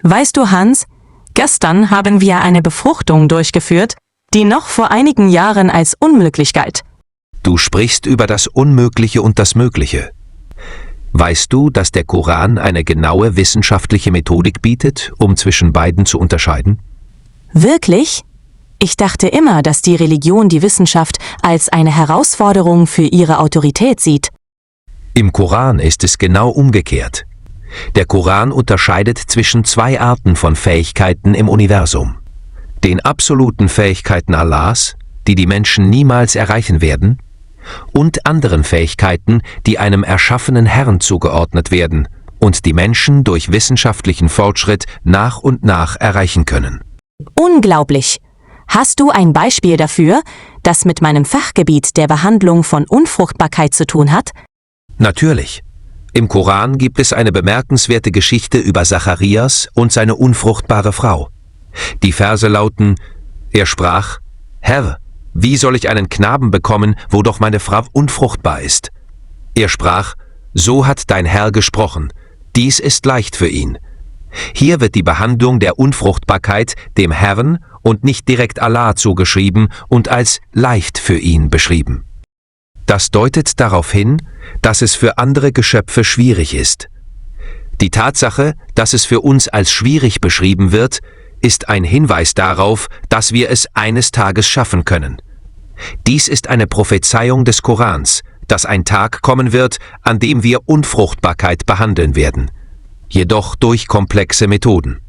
Weißt du, Hans, gestern haben wir eine Befruchtung durchgeführt, die noch vor einigen Jahren als unmöglich galt. Du sprichst über das Unmögliche und das Mögliche. Weißt du, dass der Koran eine genaue wissenschaftliche Methodik bietet, um zwischen beiden zu unterscheiden? Wirklich? Ich dachte immer, dass die Religion die Wissenschaft als eine Herausforderung für ihre Autorität sieht. Im Koran ist es genau umgekehrt. Der Koran unterscheidet zwischen zwei Arten von Fähigkeiten im Universum. Den absoluten Fähigkeiten Allahs, die die Menschen niemals erreichen werden, und anderen Fähigkeiten, die einem erschaffenen Herrn zugeordnet werden und die Menschen durch wissenschaftlichen Fortschritt nach und nach erreichen können. Unglaublich! Hast du ein Beispiel dafür, das mit meinem Fachgebiet der Behandlung von Unfruchtbarkeit zu tun hat? Natürlich. Im Koran gibt es eine bemerkenswerte Geschichte über Zacharias und seine unfruchtbare Frau. Die Verse lauten: Er sprach: Herr, wie soll ich einen Knaben bekommen, wo doch meine Frau unfruchtbar ist? Er sprach: So hat dein Herr gesprochen, dies ist leicht für ihn. Hier wird die Behandlung der Unfruchtbarkeit dem Herrn und nicht direkt Allah zugeschrieben und als leicht für ihn beschrieben. Das deutet darauf hin, dass es für andere Geschöpfe schwierig ist. Die Tatsache, dass es für uns als schwierig beschrieben wird, ist ein Hinweis darauf, dass wir es eines Tages schaffen können. Dies ist eine Prophezeiung des Korans, dass ein Tag kommen wird, an dem wir Unfruchtbarkeit behandeln werden, jedoch durch komplexe Methoden.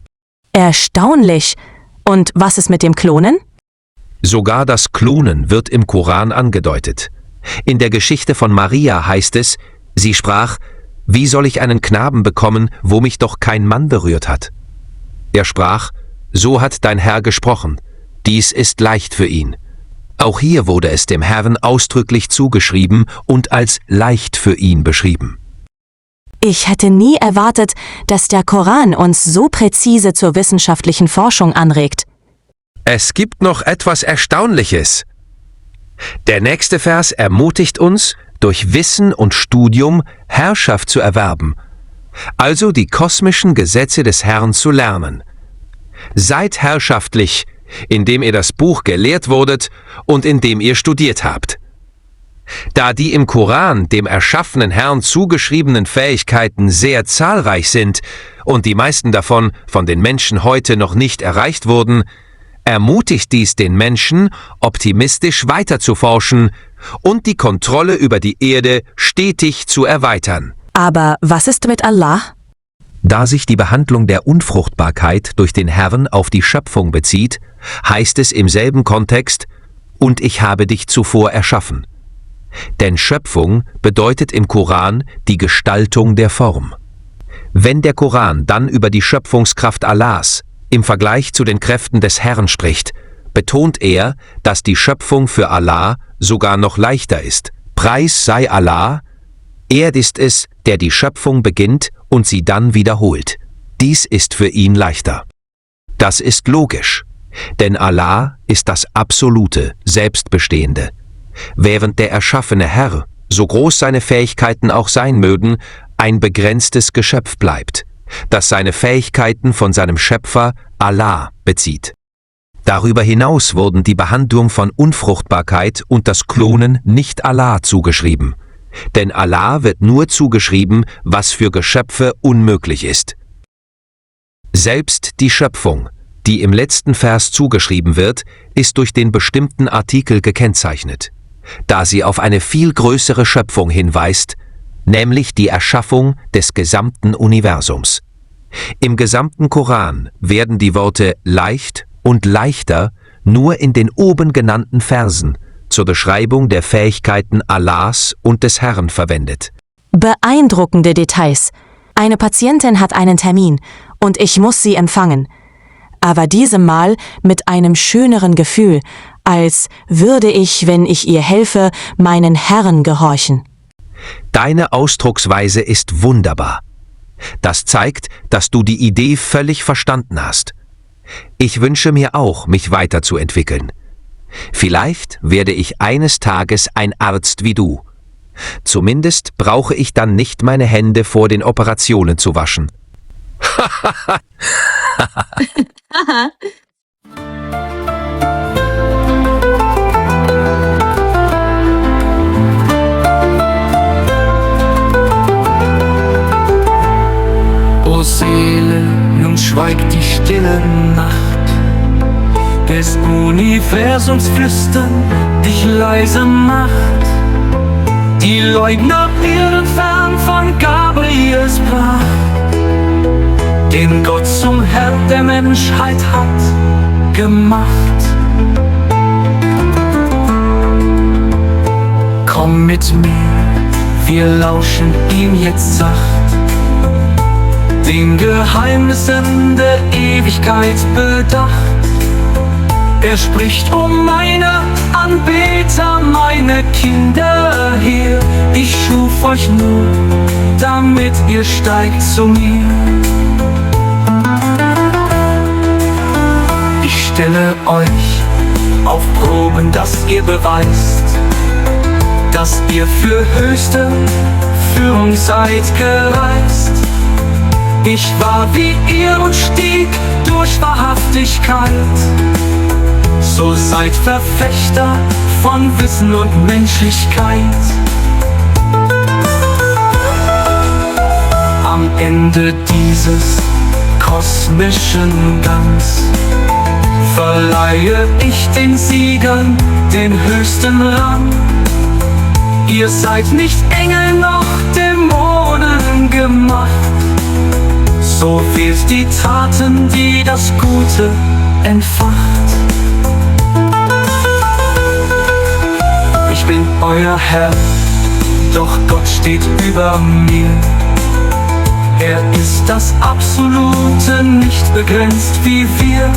Erstaunlich! Und was ist mit dem Klonen? Sogar das Klonen wird im Koran angedeutet. In der Geschichte von Maria heißt es, sie sprach: Wie soll ich einen Knaben bekommen, wo mich doch kein Mann berührt hat? Er sprach: So hat dein Herr gesprochen, dies ist leicht für ihn. Auch hier wurde es dem Herrn ausdrücklich zugeschrieben und als leicht für ihn beschrieben. Ich hätte nie erwartet, dass der Koran uns so präzise zur wissenschaftlichen Forschung anregt. Es gibt noch etwas Erstaunliches. Der nächste Vers ermutigt uns, durch Wissen und Studium Herrschaft zu erwerben, also die kosmischen Gesetze des Herrn zu lernen. Seid herrschaftlich, indem ihr das Buch gelehrt wurdet und indem ihr studiert habt. Da die im Koran dem erschaffenen Herrn zugeschriebenen Fähigkeiten sehr zahlreich sind und die meisten davon von den Menschen heute noch nicht erreicht wurden, ermutigt dies den Menschen, optimistisch weiterzuforschen und die Kontrolle über die Erde stetig zu erweitern. Aber was ist mit Allah? Da sich die Behandlung der Unfruchtbarkeit durch den Herrn auf die Schöpfung bezieht, heißt es im selben Kontext: Und ich habe dich zuvor erschaffen. Denn Schöpfung bedeutet im Koran die Gestaltung der Form. Wenn der Koran dann über die Schöpfungskraft Allahs im Vergleich zu den Kräften des Herrn spricht, betont er, dass die Schöpfung für Allah sogar noch leichter ist. Preis sei Allah, er ist es, der die Schöpfung beginnt und sie dann wiederholt. Dies ist für ihn leichter. Das ist logisch, denn Allah ist das absolute, Selbstbestehende. Während der erschaffene Herr, so groß seine Fähigkeiten auch sein mögen, ein begrenztes Geschöpf bleibt, das seine Fähigkeiten von seinem Schöpfer Allah bezieht. Darüber hinaus wurden die Behandlung von Unfruchtbarkeit und das Klonen nicht Allah zugeschrieben, denn Allah wird nur zugeschrieben, was für Geschöpfe unmöglich ist. Selbst die Schöpfung, die im letzten Vers zugeschrieben wird, ist durch den bestimmten Artikel gekennzeichnet, da sie auf eine viel größere Schöpfung hinweist, nämlich die Erschaffung des gesamten Universums. Im gesamten Koran werden die Worte leicht und leichter nur in den oben genannten Versen zur Beschreibung der Fähigkeiten Allahs und des Herrn verwendet. Beeindruckende Details. Eine Patientin hat einen Termin und ich muss sie empfangen. Aber diesem Mal mit einem schöneren Gefühl, als würde ich, wenn ich ihr helfe, meinen Herrn gehorchen. Deine Ausdrucksweise ist wunderbar. Das zeigt, dass du die Idee völlig verstanden hast. Ich wünsche mir auch, mich weiterzuentwickeln. Vielleicht werde ich eines Tages ein Arzt wie du. Zumindest brauche ich dann nicht meine Hände vor den Operationen zu waschen. O Seele, nun schweigt die stille Nacht, des Universums Flüstern dich leise macht. Die Leugner irren fern von Gabriels Pracht, den Gott zum Herrn der Menschheit hat gemacht. Komm mit mir, wir lauschen ihm jetzt sacht, den Geheimnissen der Ewigkeit bedacht. Er spricht: um meine Anbeter, meine Kinder hier, ich schuf euch nur, damit ihr steigt zu mir. Ich stelle euch auf Proben, dass ihr beweist, dass ihr für höchste Führung seid gereist. Ich war wie ihr und stieg durch Wahrhaftigkeit, so seid Verfechter von Wissen und Menschlichkeit. Am Ende dieses kosmischen Gangs verleihe ich den Siegern den höchsten Rang. Ihr seid nicht Engel noch Dämonen gemacht, so wählt die Taten, die das Gute entfacht. Ich bin euer Herr, doch Gott steht über mir. Er ist das Absolute, nicht begrenzt wie wir.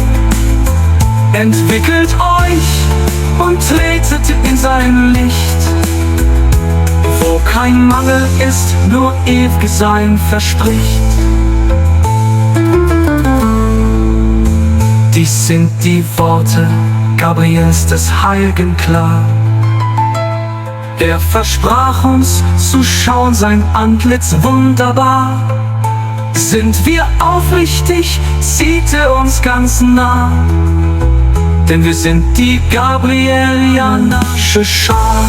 Entwickelt euch und tretet in sein Licht, wo kein Mangel ist, nur ewiges Sein verspricht. Dies sind die Worte Gabriels des Heiligen klar. Er versprach uns zu schauen sein Antlitz wunderbar. Sind wir aufrichtig, zieht er uns ganz nah, denn wir sind die Gabrielianische Schar.